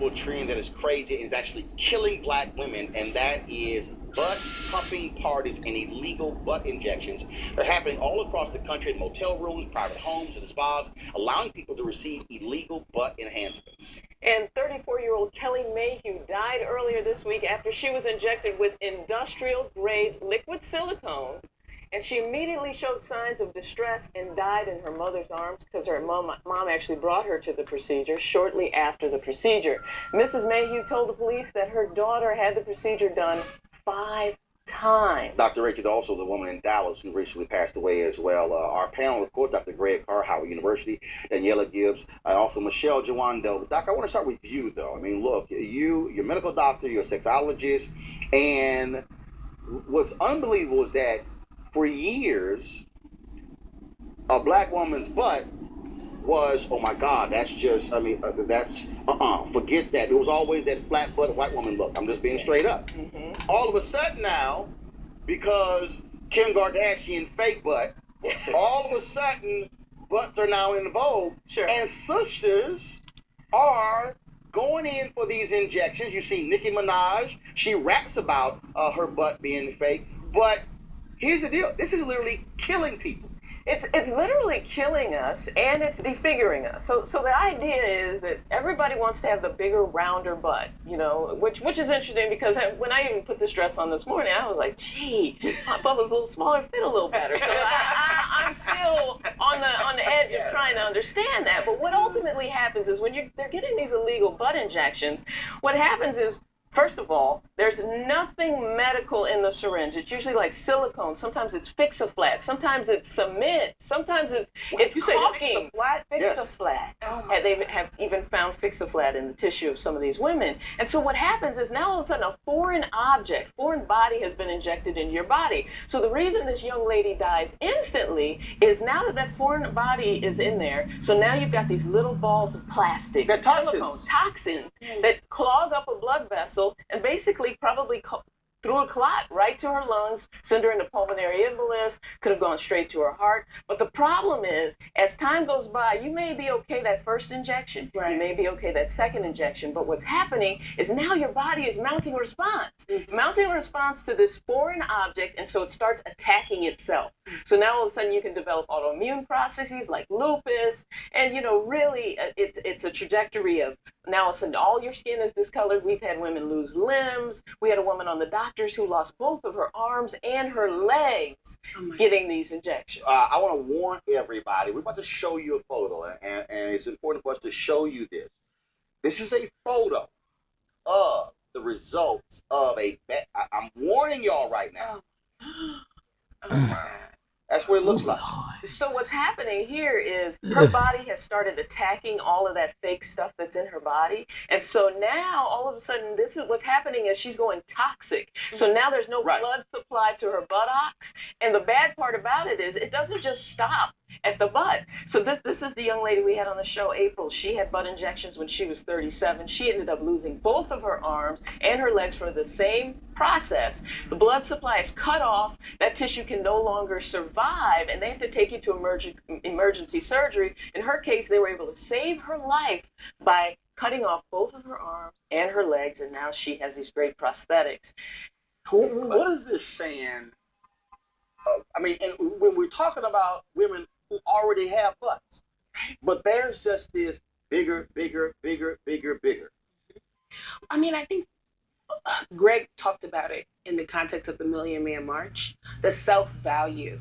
global trend that is crazy and is actually killing black women, and that is butt pumping parties and illegal butt injections. They're happening all across the country in motel rooms, private homes, and spas, allowing people to receive illegal butt enhancements. And 34-year-old Kelly Mayhew died earlier this week after she was injected with industrial-grade liquid silicone. And she immediately showed signs of distress and died in her mother's arms because her mom actually brought her to the procedure shortly after the procedure. Mrs. Mayhew told the police that her daughter had the procedure done 5 times. Dr. Rachael, also the woman in Dallas who recently passed away as well. Our panel, of course, Dr. Greg Carr, Howard University, Daniela Gibbs, and also Michelle Jawando. Doc, I want to start with you, though. I mean, look, you're a medical doctor, you're a sexologist, and what's unbelievable is that for years, a black woman's butt was, oh my God, that's just, forget that. It was always that flat butt white woman look. I'm just being straight up. Mm-hmm. All of a sudden now, because Kim Kardashian fake butt, all of a sudden, butts are now in vogue. Sure. And sisters are going in for these injections. You see Nicki Minaj, she raps about her butt being fake, but here's the deal. This is literally killing people. It's literally killing us, and it's defiguring us. So the idea is that everybody wants to have the bigger, rounder butt, you know, which is interesting because when I even put this dress on this morning, I was like, gee, my butt was a little smaller, fit a little better. So I'm still on the edge of trying to understand that. But what ultimately happens is when they're getting these illegal butt injections, what happens is, first of all, there's nothing medical in the syringe. It's usually like silicone. Sometimes it's Fix-A-Flat. Sometimes it's cement. Sometimes it's caulking. Fix-A-Flat. Oh they have even found Fix-A-Flat in the tissue of some of these women. And so what happens is now all of a sudden a foreign body has been injected into your body. So the reason this young lady dies instantly is now that foreign body is in there, so now you've got these little balls of plastic, toxins that clog up a blood vessel and basically probably threw a clot right to her lungs, sent her into pulmonary embolus, could have gone straight to her heart. But the problem is, as time goes by, you may be okay that first injection, you may be okay that second injection, but what's happening is now your body is mounting a response to this foreign object, and so it starts attacking itself. So now all of a sudden you can develop autoimmune processes like lupus, and really it's a trajectory of now all of a sudden all your skin is discolored. We've had women lose limbs. We had a woman on the doctors who lost both of her arms and her legs getting these injections. I want to warn everybody, we're about to show you a photo, and it's important for us to show you this. This is a photo of the results of I'm warning y'all right now. That's what it looks like. So what's happening here is her body has started attacking all of that fake stuff that's in her body. And so now all of a sudden this is what's happening is she's going toxic. So now there's no blood supply to her buttocks. And the bad part about it is it doesn't just stop at the butt. So this is the young lady we had on the show, April. She had butt injections when she was 37. She ended up losing both of her arms and her legs for the same process. The blood supply is cut off. That tissue can no longer survive, and they have to take you to emergency surgery. In her case, they were able to save her life by cutting off both of her arms and her legs, and now she has these great prosthetics. What is this saying? And when we're talking about women who already have butts, but there's just this bigger. I think Greg talked about it in the context of the Million Man March, the self-value.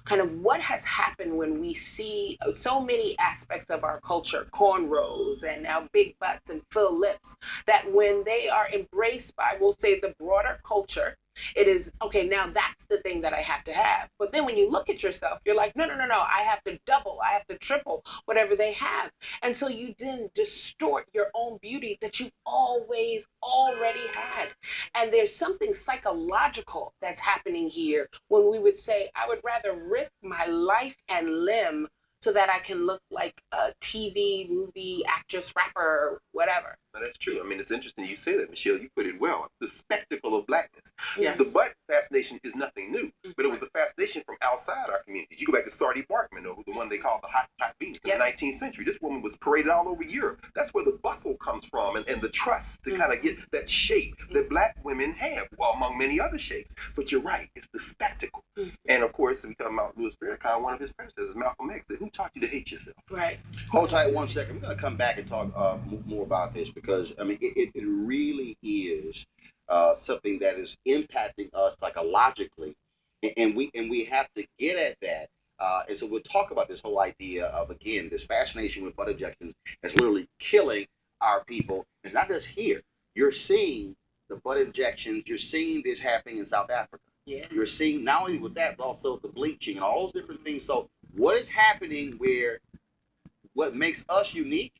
Kind of what has happened when we see so many aspects of our culture, cornrows and now big butts and full lips, that when they are embraced by, we'll say, the broader culture, it is, okay, now that's the thing that I have to have. But then when you look at yourself, you're like, no, I have to double, I have to triple whatever they have. And so you then distort your own beauty that you've always already had. And there's something psychological that's happening here when we would say, I would rather risk my life and limb so that I can look like a TV, movie, actress, rapper, whatever. Well, that's true. It's interesting you say that, Michelle. You put it well. The spectacle of blackness. Yes. The butt fascination is nothing new. but it was a fascination from outside our communities. You go back to Sardie Barkman, or the one they called the hot Venus in the 19th century. This woman was paraded all over Europe. That's where the bustle comes from, and the trust to kind of get that shape that black women have, well, among many other shapes. But you're right, it's the spectacle. And of course, we talking about Louis Farrakhan, one of his predecessors, Malcolm X, said, who taught you to hate yourself? Right. Hold tight 1 second. We're going to come back and talk more about this, because I mean it really is something that is impacting us psychologically, and we have to get at that. And so we'll talk about this whole idea of, again, this fascination with butt injections that's literally killing our people. It's not just here. You're seeing the butt injections. You're seeing this happening in South Africa. Yeah. You're seeing not only with that, but also the bleaching and all those different things. So what is happening where what makes us unique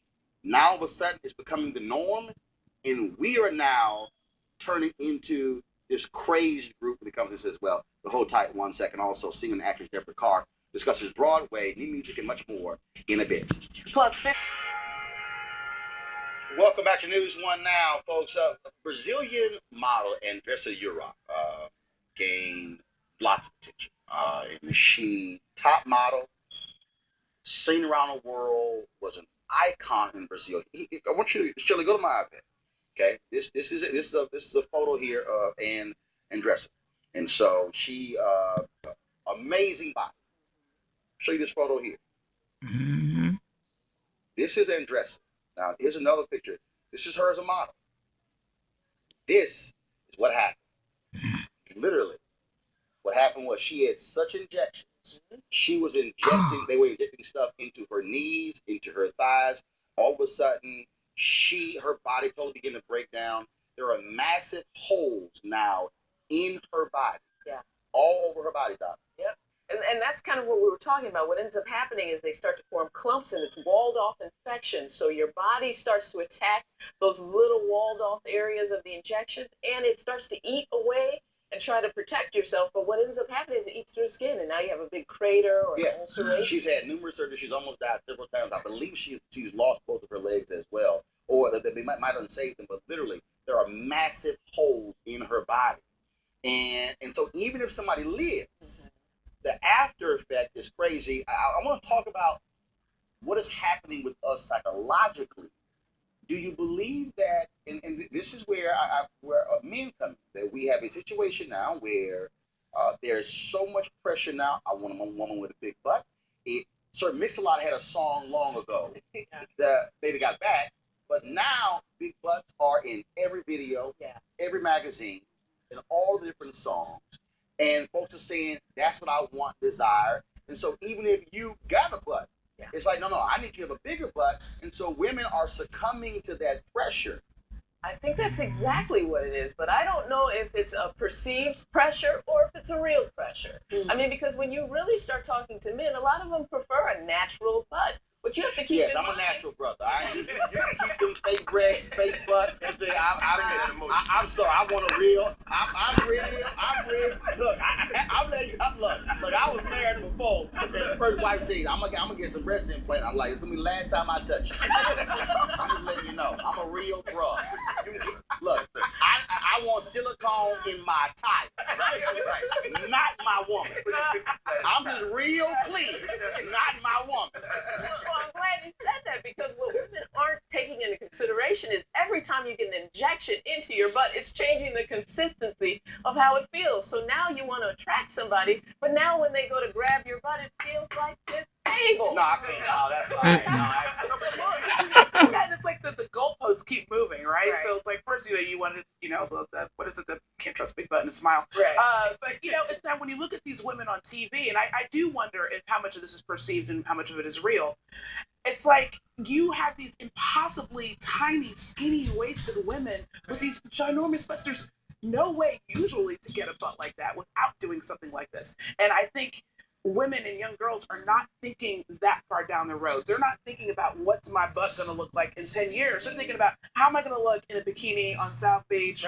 now all of a sudden is becoming the norm, and we are now turning into this crazed group when it comes to this as well. The hold tight 1 second. Also, singer and actress Deborah Carr discusses Broadway, new music, and much more in a bit. Plus, welcome back to News One Now, folks. Brazilian model Andressa Urach gained lots of attention. And she, top model, seen around the world, was an icon in Brazil. I want you to, Shirley, go to my iPad. Okay, this is a photo here of Andressa, and so she amazing body. Show you this photo here. Mm-hmm. This is Andressa. Now here's another picture. This is her as a model. This is what happened. Literally, what happened was she had such injections. She was injecting. They were injecting stuff into her knees, into her thighs. All of a sudden, her body totally began to break down. There are massive holes now in her body. Yeah. All over her body, Doc. Yep. And that's kind of what we were talking about. What ends up happening is they start to form clumps, and it's walled off infections. So your body starts to attack those little walled off areas of the injections, and it starts to eat away and try to protect yourself. But what ends up happening is it eats through the skin, and now you have a big crater or an ulceration. She's had numerous surgeries. She's almost died several times. I believe she's lost both of her legs as well, or that they might have saved them. But literally, there are massive holes in her body, and so even if somebody lives, the after effect is crazy. I want to talk about what is happening with us psychologically. Do you believe that, and this is where where men come in, that we have a situation now where there's so much pressure now. I want a woman with a big butt. Sir Mix-a-Lot had a song long ago that Baby Got Back, but now big butts are in every video, every magazine, in all the different songs. And folks are saying, that's what I want, desire. And so even if you got a butt, it's like, no, I need you to have a bigger butt. And so women are succumbing to that pressure. I think that's exactly what it is, but I don't know if it's a perceived pressure or if it's a real pressure. I mean, because when you really start talking to men, a lot of them prefer a natural butt. But you have to keep Yes, I'm a natural brother. I ain't keep them fake breasts, fake butt, everything. I'm sorry. I want a real. I'm real. Look, I'm letting you. Look, I was married before. And the first wife says, I'm gonna get some breast implant. I'm like, it's gonna be the last time I touch you. I'm just letting you know. I'm a real bro. Look, I want silicone in my type, not my woman. I'm just real clean, not my woman. Well, I'm glad you said that, because what women aren't taking into consideration is every time you get an injection into your butt, it's changing the consistency of how it feels. So now you want to attract somebody, but now when they go to grab your butt, it feels like this table. No, that's all right. And it's like the goalposts keep moving, right? So it's like, first, you wanted, the what is it, the can't trust big button, smile. Right. But, it's that when you look at these women on TV, and I do wonder if how much of this is perceived and how much of it is real. It's like you have these impossibly tiny, skinny, wasted women with these ginormous butts. There's no way usually to get a butt like that without doing something like this. And I think women and young girls are not thinking that far down the road. They're not thinking about what's my butt going to look like in 10 years. They're thinking about how am I going to look in a bikini on South Beach,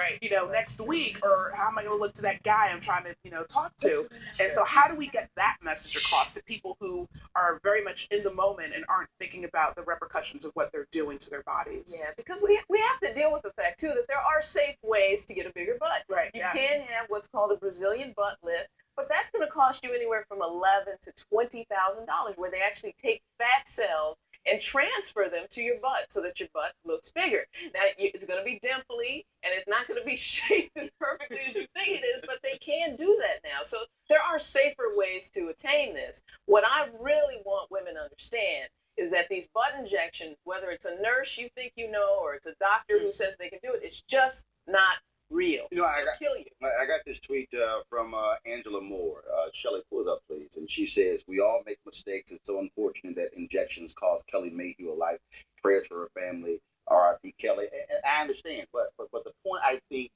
next week, or how am I going to look to that guy I'm trying to, talk to. And so how do we get that message across to people who are very much in the moment and aren't thinking about the repercussions of what they're doing to their bodies? Yeah, because we have to deal with the fact, too, that there are safe ways to get a bigger butt. Right. You can have what's called a Brazilian butt lift. But that's going to cost you anywhere from $11,000 to $20,000, where they actually take fat cells and transfer them to your butt so that your butt looks bigger. Now, it's going to be dimply and it's not going to be shaped as perfectly as you think it is, but they can do that now. So there are safer ways to attain this. What I really want women to understand is that these butt injections, whether it's a nurse you think you know or it's a doctor who says they can do it, it's just not real. You know, I kill you. got this tweet from Angela Moore. Shelly, pull it up, please. And she says, "We all make mistakes. It's so unfortunate that injections cost Kelly Mayhew a life. Prayers for her family. R.I.P. Kelly." And I understand, but the point I think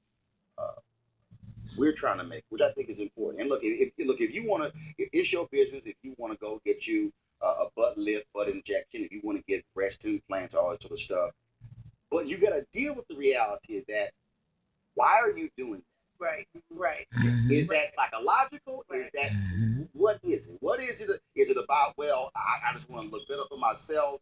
we're trying to make, which I think is important. And look, if you want to, it's your business. If you want to go get you a butt lift, butt injection, if you want to get breast implants, all that sort of stuff, but you got to deal with the reality of that. Why are you doing that? Right. Is that psychological? Is that, what is it? What is it? Is it about, well, I just want to look better for myself?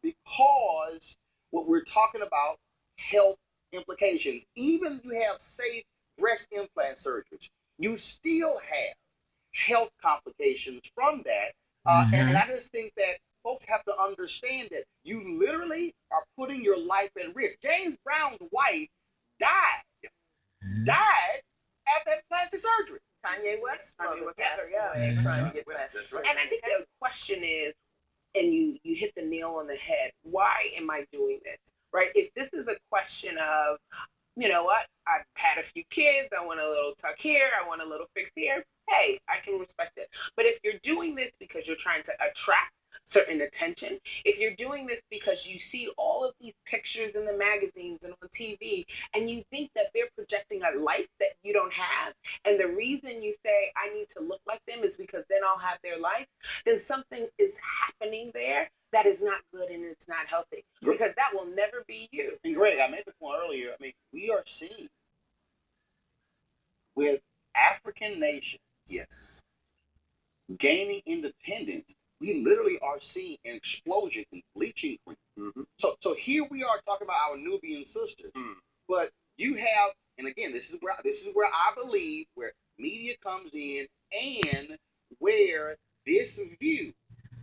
Because what we're talking about, health implications, even if you have safe breast implant surgeries, you still have health complications from that. And I just think that folks have to understand that you literally are putting your life at risk. James Brown's wife died after that plastic surgery. Kanye West, Kanye West, trying to get plastic surgery. And I think the question is, and you hit the nail on the head, why am I doing this? Right? If this is a question of, you know what, I've had a few kids, I want a little tuck here, I want a little fix here, hey, I can respect it. But if you're doing this because you're trying to attract certain attention, if you're doing this because you see all of these pictures in the magazines and on TV and you think that they're projecting a life that you don't have, and the reason you say I need to look like them is because then I'll have their life, then something is happening there that is not good and it's not healthy, because that will never be you. And Greg, I made the point earlier, I mean, we are seeing with African nations, yes, gaining independence, we literally are seeing an explosion in bleaching cream. Mm-hmm. So here we are talking about our Nubian sisters, but you have, and again, this is where I believe where media comes in, and where this view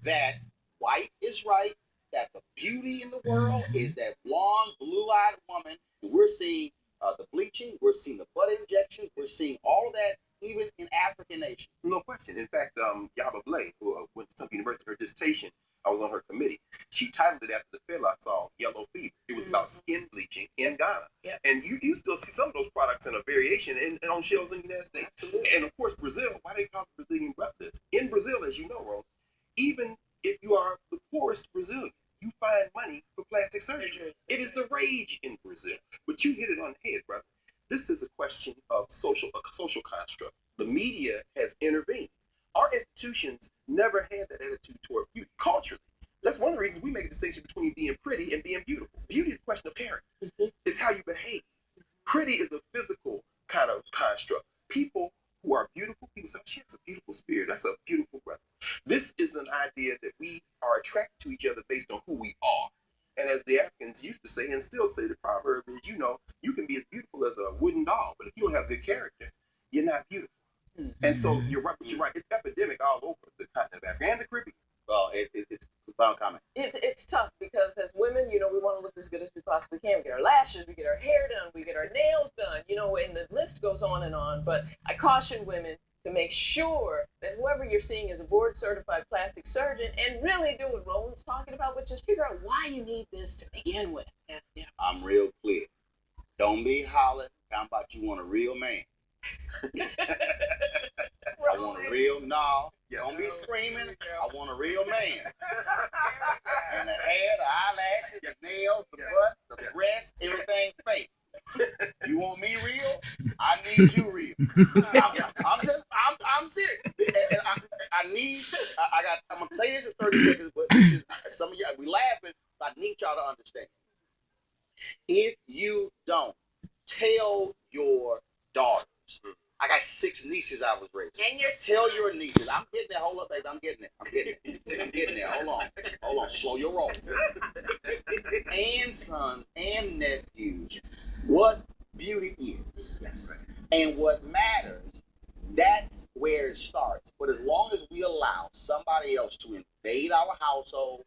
that white is right, that the beauty in the world is that blonde, blue-eyed woman, and we're seeing the bleaching, we're seeing the butt injections, we're seeing all of that. Even in African nations. No question. In fact, Yaba Blay, who went to Temple University, her dissertation, I was on her committee. She titled it after the film I saw, Yellow Fever. It was about skin bleaching in Ghana. Yep. And you still see some of those products in a variation and on shelves in the United States. Absolutely. And of course, Brazil, why they call it Brazilian breakfast? In Brazil, as you know, Rose, even if you are the poorest Brazilian, you find money for plastic surgery. It is the rage in Brazil. But you hit it on the head, brother. This is a question of a social construct. The media has intervened. Our institutions never had that attitude toward beauty culturally. That's one of the reasons we make a distinction between being pretty and being beautiful. Beauty is a question of character. It's how you behave. Pretty is a physical kind of construct. People who are beautiful, people say, oh, she has a beautiful spirit. That's a beautiful brother. This is an idea that we are attracted to each other based on who we are. And as the Africans used to say, and still say, the proverb is, you know, you can be as beautiful as a wooden doll, but if you don't have good character, you're not beautiful. And so you're right, but you're right. It's epidemic all over the continent of Africa and the Caribbean. Well, it's a final comment. It's tough because as women, you know, we want to look as good as we possibly can. We get our lashes, we get our hair done, we get our nails done, you know, and the list goes on and on. But I caution women to make sure that whoever you're seeing is a board-certified plastic surgeon and really do what Roland's talking about, which is figure out why you need this to begin with. Yeah. I'm real clear. Don't be hollering. Talking about you want a real man. I want a real, no. Don't be screaming. I want a real man. And the hair, the eyelashes, the nails, the butt, the breast, everything fake. You want me real? I need you real. I'm serious. And I'm gonna say this in 30 seconds, but this is, some of y'all, we laughing, but I need y'all to understand. If you don't tell your daughters, I got 6 nieces I was raising. And your Tell your nieces. I'm getting there. Hold up, baby. I'm getting there. Hold on. Slow your roll. And sons and nephews, what beauty is. Yes. And what matters. That's where our household,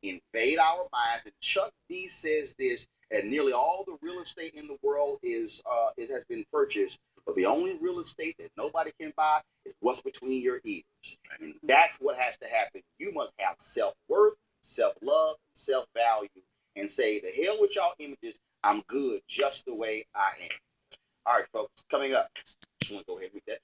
invade our minds. And Chuck D says this, and nearly all the real estate in the world it has been purchased. But the only real estate that nobody can buy is what's between your ears. And that's what has to happen. You must have self-worth, self-love, self-value, and say, the hell with y'all images. I'm good just the way I am. All right, folks, coming up. Just want to go ahead with that.